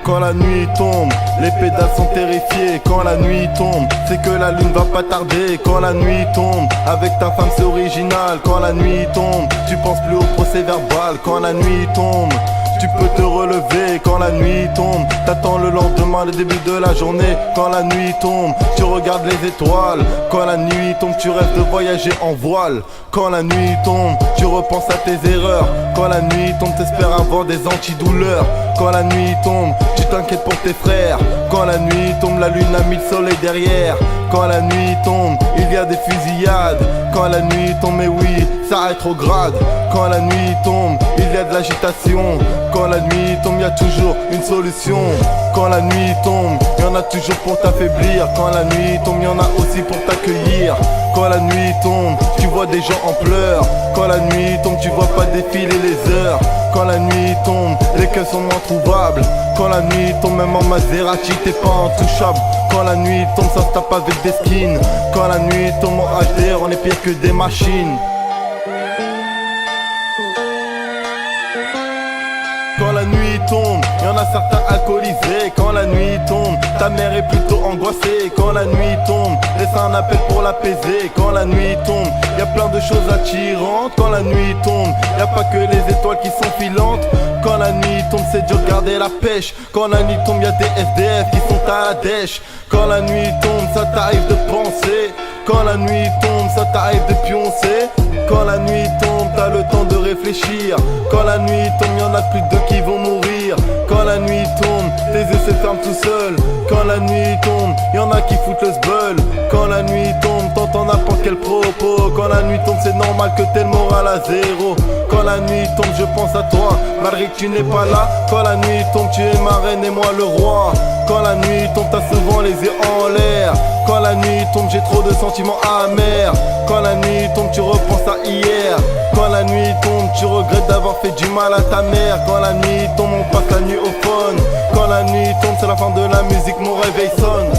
Quand la nuit tombe, les pédales sont terrifiés. Quand la nuit tombe, c'est que la lune va pas tarder. Quand la nuit tombe, avec ta femme c'est original. Quand la nuit tombe, tu penses plus au procès verbal. Quand la nuit tombe, tu peux te relever. Quand la nuit tombe, t'attends le lendemain, le début de la journée. Quand la nuit tombe, tu regardes les étoiles. Quand la nuit tombe, tu rêves de voyager en voile. Quand la nuit tombe, tu repenses à tes erreurs. Quand la nuit tombe, t'espères avoir des antidouleurs. Quand la nuit tombe, tu t'inquiètes pour tes frères. Quand la nuit tombe, la lune a mis le soleil derrière. Quand la nuit tombe, il y a des fusillades. Quand la nuit tombe, mais oui, ça rétrograde. Quand la nuit tombe, il y a de l'agitation. Quand la nuit tombe, il y a toujours une solution. Quand la nuit tombe, il y en a toujours pour t'affaiblir. Quand la nuit tombe, il y en a aussi pour t'accueillir. Quand la nuit tombe, tu vois des gens en pleurs. Quand la nuit tombe, tu vois pas défiler les heures. Quand la nuit tombe, les queues sont introuvables. Quand la nuit tombe, même en Maserati, t'es pas intouchable. Quand la nuit tombe, ça se tape avec des skins. Quand la nuit tombe en HDR, on est pire que des machines. Quand la nuit tombe, y'en a certains alcoolisés. Quand la nuit tombe, ta mère est plutôt angoissée. Quand la nuit tombe, laisse un appel pour l'apaiser. Quand la nuit tombe, y a plein de choses attirantes. Quand la nuit tombe, y a pas que les étoiles qui sont filantes. Quand la nuit tombe, c'est dur de garder la pêche. Quand la nuit tombe, y a des SDF qui sont à la dèche. Quand la nuit tombe, ça t'arrive de penser. Quand la nuit tombe, ça t'arrive de pioncer. Quand la nuit tombe, t'as le temps de réfléchir. Quand la nuit tombe, y'en a plus de deux qui vont mourir. Quand la nuit tombe, tes yeux se ferment tout seuls. Quand la nuit tombe, y'en a qui foutent le sbeul. Quand la nuit tombe, t'entends n'importe quel propos. Quand la nuit tombe, c'est normal que t'aies le moral à zéro. Quand la nuit tombe, je pense à toi, malgré que tu n'es pas là. Quand la nuit tombe, tu es ma reine et moi le roi. Quand la nuit tombe, t'as souvent les yeux en l'air. Quand la nuit tombe, j'ai trop de sentiments amers. Quand la nuit tombe, tu repenses à hier. Quand la nuit tombe, tu regrettes d'avoir fait du mal à ta mère. Quand la nuit tombe, on passe la nuit au phone. Quand la nuit tombe, c'est la fin de la musique, mon réveil sonne.